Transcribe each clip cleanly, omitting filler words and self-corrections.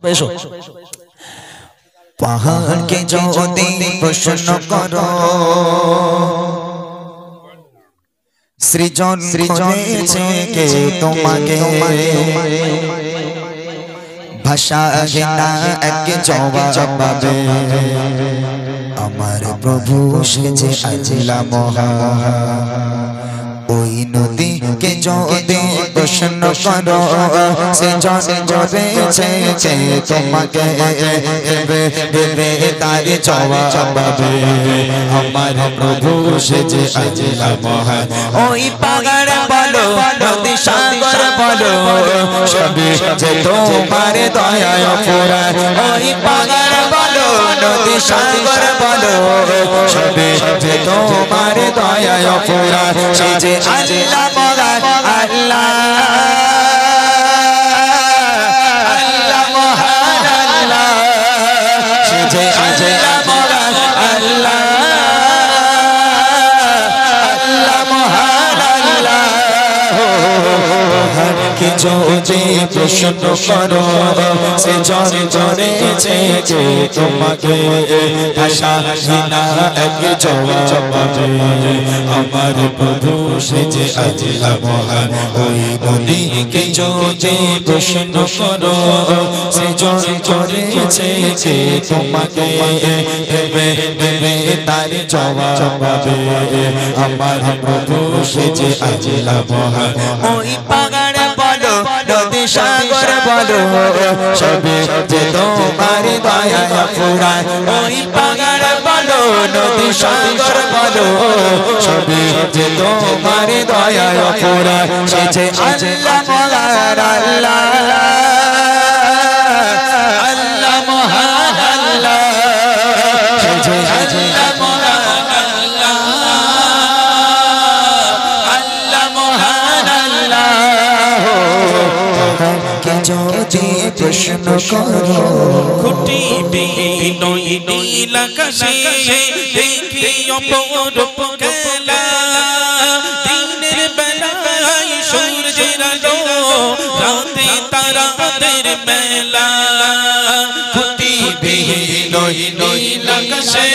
এসো পাহাড়কে যদি প্রশ্ন করো সৃজন করেছে কে তোমাকে ভাষা ঘেনা এক জবাব পাবে আমার প্রভু সেজে আজিলা মহা ওই নদীকে যদি প্রশ্ন করো সৃজন করেছে কে তোমাকে দেবে তার জবাব পাবে আমার প্রভু সেজে আজিলা মহা ওই পাহাড় বলো নদী সাগর বলো সবই যে তোমার দয়ায় পুরা ওই পাহাড় বলো নদী সাগর বলো সবই যে তোমার দয়ায় পুরা সে যে আল্লাহ মহান আল্লাহ আল্লাহ মহান আল্লাহ সে যে আল্লাহ মহান আল্লাহ আল্লাহ মহান আল্লাহ কে যদি প্রশ্ন করো সে জন করেছে কে তোমাকে ভাষা ঘেনা এক জবাব পাবে আমার প্রভু সেজে আজিলা মহান ওই নদীকে যদি প্রশ্ন করো সে জন করেছে কে তোমাকে দেবে তার জবাব পাবে আমার প্রভু সেজে আজিলা মহান ওই পাহাড় বলো নদী সাগর বলো সবই যে তোমার দয়ায় পুরা ওই পাহাড় বলো নদী সাগর বলো সবই যে তোমার দয়ায় পুরা সে যে আল্লাহ মহান আল্লাহ আল্লাহ মহান আল্লাহ সে যে আল্লাহ মহান আল্লাহ আল্লাহ মহান আল্লাহ কে যদি প্রশ্ন করো খুঁটি বিনয় নীলাকাশে দেখি অপরূপ খেলা দিনের বেলায় সূর্যের আলো রাতে তারাদের মেলা খুঁটি বিনয় নীলাকাশে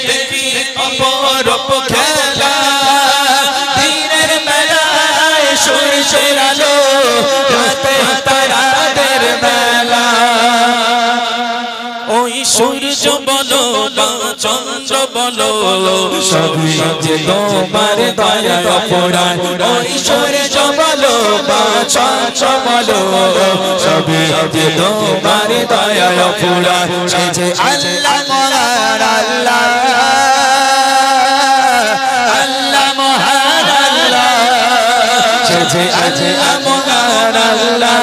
দেখি অপরূপ খেলা দিনের বেলায় সূর্যের আলো রাতে তারাদের মেলা ওই সূর্য বলো বা চন্দ্র বলো সবই যে তোমার দয়ায় পুরা ওই সূর্য বলো বা চন্দ্র বলো সবই যে তোমার দয়ায় পুরা সে যে আল্লাহ মহান আল্লাহ আল্লাহ মহান আল্লাহ সে যে আল্লাহ মহান আল্লাহ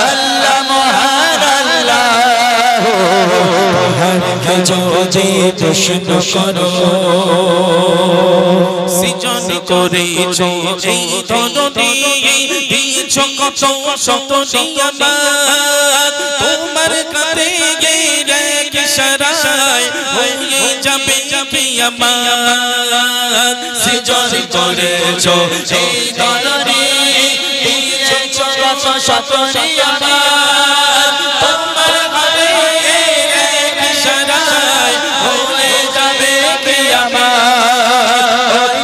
আল্লাহ মহান আল্লাহ কে যদি প্রশ্ন করো সৃজন করেছো এই ধরনী দিয়েছো কত শত নিয়ামত তোমার কাছে গেলে ইশারায় হয়ে যাবে কিয়ামত সৃজন করেছো এই ধরনী দিয়েছো কত শত নিয়ামত তোমার কাছে গেলে ইশারায় হয়ে যাবে কিয়ামত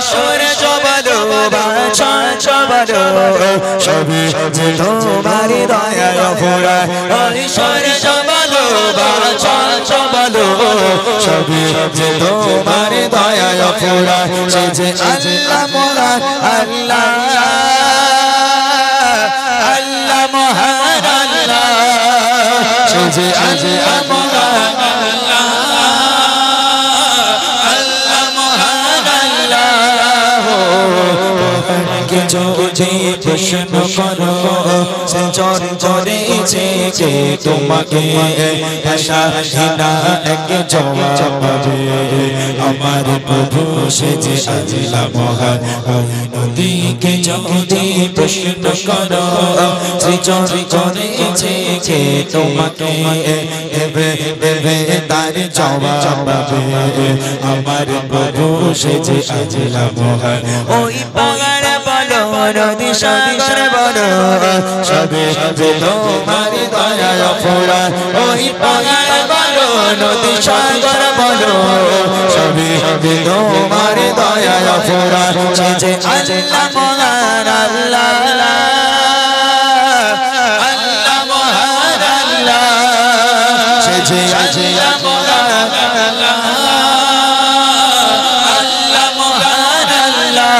সূর্য বলো বা চন্দ্র বলো সবই যে তোমার দয়ায় পুরা ওই সূর্য বলো বা চন্দ্র বলো সবই যে তোমার দয়ায় পুরা সে যে আল্লাহ মহান আল্লাহ আল্লাহ মহান আল্লাহ সে যে আল্লাহ মহান আল্লাহ আল্লাহ মহান আল্লাহ কে যদি প্রশ্ন করো সে জন করেছে কে তোমাকে ভাষা ঘেনা এক জবাব পাবে আমার প্রভু সেজে আজিলা মহান ওই নদীকে যদি প্রশ্ন করো সে জন করেছে কে তোমাকে দেবে তার জবাব পাবে আমার প্রভু সেজে আজিলা মহান ওই পাহাড় বলো নদী সাগর বলো সবে যে তোমার ফুরা ওই পাহাড় বলো নদী সাগর বলো সবই তোমার দয়ায় ফুরা যে আল্লাহ মহান আল্লাহ আল্লাহ মহান আল্লাহ সে যে আল্লাহ মহান আল্লাহ আল্লাহ মহান আল্লাহ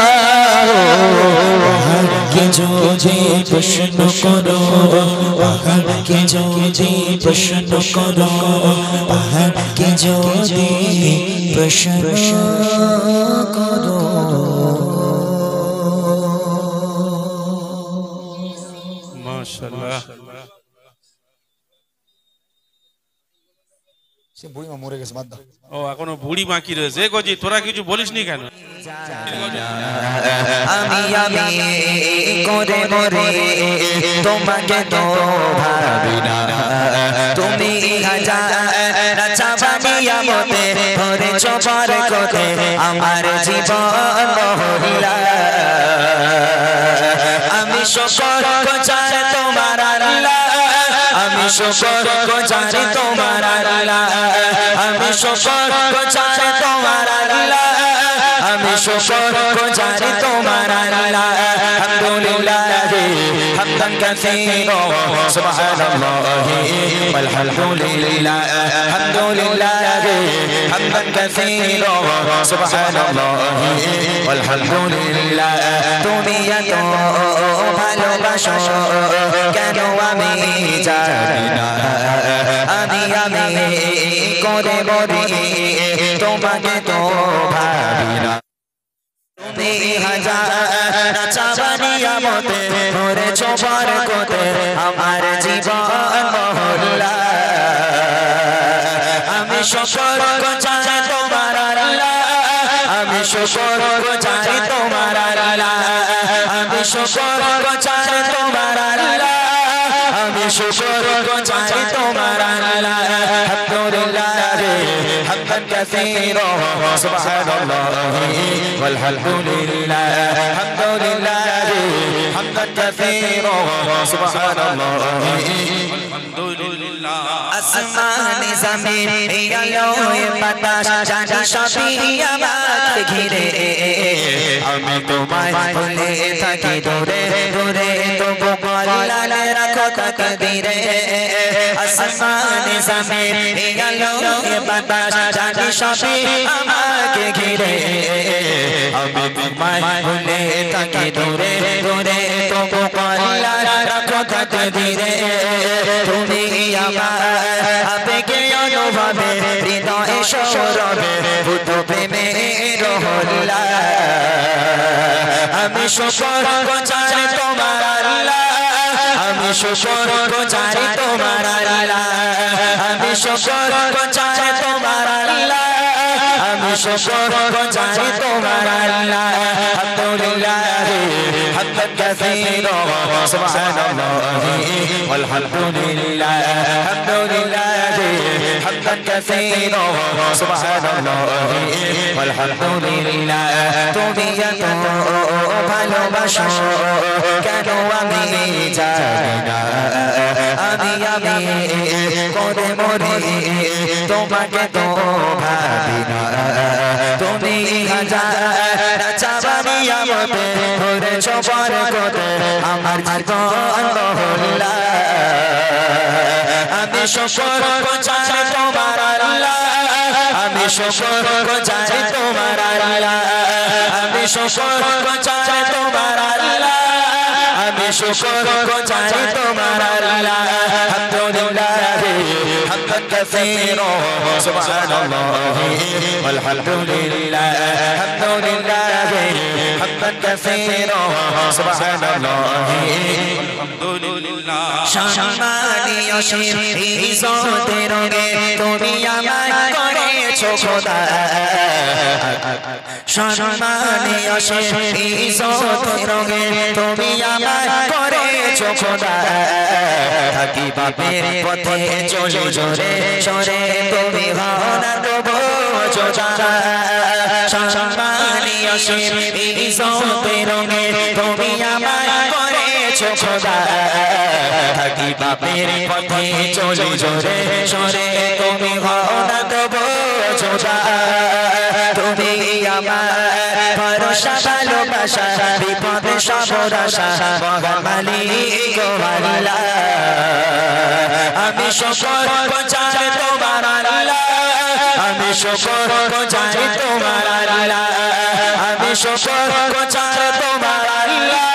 কে যদি প্রশ্ন করো কে যদি প্রশ্ন করো কে যদি প্রশ্ন করো মাশাআল্লাহ সে বুড়ি মা মরে গেছে বাদ দাও ও এখনো বুড়ি বাকি রয়েছে গজি তোরা কিছু বলিসনি কেন আমি করে মরে তোমাকে তো ভাবি না তুমি হাজার চাবানিয়া মতে ধরে চোপার কোতে আমার জীবন মহল্লা আমি শুকর গোজার তোমার আল্লাহ আমি শুকর গোজার তোমার আল্লাহ আমি শুকর গোজার তোমার আল্লাহ আমি শুকর গোজার তোমার আল্লাহ আলহামদুলিল্লাহ হামদান কাসীরা সুবহানাল্লাহ আলহামদুলিল্লাহ আলহামদুলিল্লাহ হামদান কাসীরা সুবহানাল্লাহ আলহামদুলিল্লাহ তুমি এত ভালোবাসো কেন আমি জানি না আমি করে মরি তোমাকে তো ভাবি না তুমি হাজার চাবানিয়া মতে ধরে চোপার কোতে আমার জীবন মহল্লা আমি শুকর গোজার তোমার আল্লাহ আমি শুকর গোজার তোমার আল্লাহ আমি শুকর গোজার তোমার আল্লাহ আমি শুকর গোজার তোমার আল্লাহ আলহামদুলিল্লাহ হামদান কাসীরা সুবহানাল্লাহ والحمدلله الحمدلله حمدا كثيرا سبحان الله আলহামদুলিল্লাহ আসমানে জমিন আলোয় বাতাস জানি সবই আমাকে ঘিরে আমি তোমায় ভুলে থাকি দূরে দূরে তবু আল্লাহ রাখো তাকদীরে আসমানে জমিন আলোয় বাতাস জানি সবই আমাকে ঘিরে আমি তোমায় ভুলে থাকি দূরে দূরে তবু আল্লাহ রাখো তাকদীরে তুমি আমার আবেগে অনুভবে হৃদয়ে সৌরভে বুদ্ধ প্রেমে রহল্লা আমি শুকর গোজার তোমার আল্লাহ আমি শুকর গোজার তোমার আল্লাহ আমি শুকর গোজার তোমার আল্লাহ আমি শুকর গোজার তোমার আল্লাহ আলহামদুলিল্লাহ হামদান কাসীরা সুবহানাল্লাহ والحمدلله الحمدلله حمدا كثيرا سبحان الله والحمدلله তুমি এত ভালোবাসো কেন আমি জানি না আমি করে মরি তোমাকে তো ভাবি না তুমি হাজার চাবানিয়া মতে ধরে চোপার কোতে আমার জীবন মহল্লা আমি শুকর গোজার তোমার আল্লাহ আমি শুকর গোজার তোমার আল্লাহ আমি শুকর গোজার তোমার আল্লাহ আমি শুকর গোজার তোমার আল্লাহ আলহামদুলিল্লাহ হামদান কাসীরা সুবহানাল্লাহ والحمدلله الحمدلله حمدا كثيرا سبحان الله আলহামদুলিল্লাহ সম্মানীয় ইজ্জতের রঙে তুমি আমায় করেছো খোদা সম্মানীয় ইজ্জতের রঙে তুমি আমায় করেছো খোদা থাকি বাপের পথে চলে জোরে সরে তুমি হও না তবু যোজা সম্মানীয় ইজ্জতের রঙে তুমি আমায় করেছো দিয়েছো খোদা থাকি বাপের পথে চলি জোরে সরে তুমি হও না তবু ছোটা তুমি আমার ভরসা ভালোবাসা বিপদে সবর আশা মহান মালিক আল্লাহ আমি শুকর গুজার তোমার আল্লাহ আমি শুকর গুজার তোমার আল্লাহ আমি শুকর গুজার তোমার আল্লাহ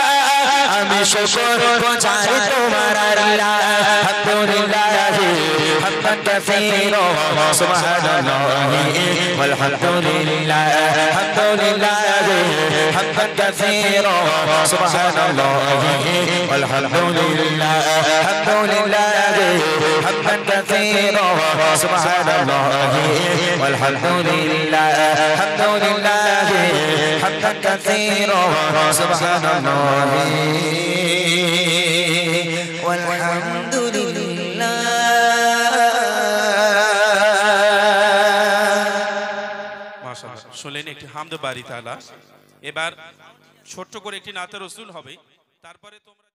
আমি শুকর গুজার তোমার আল্লাহ আলহামদুলিল্লাহ হামদান কাসীরা সুবহানাল্লাহ ওয়ালহামদুলিল্লাহ আলহামদুলিল্লাহ হামদান কাসীরা সুবহানাল্লাহ ওয়ালহামদুলিল্লাহ আলহামদুলিল্লাহ হামদান কাসীরা সুবহানাল্লাহ ওয়ালহামদুলিল্লাহ আলহামদুলিল্লাহ হামদান কাসীরা সুবহানাল্লাহ ওয়ালহামদুলিল্লাহ মাশাআল্লাহ শুনলেন একটি হামদ বারি তাআলা। এবার ছোট্ট করে একটি নাতে রাসূল হবে, তারপরে তোমরা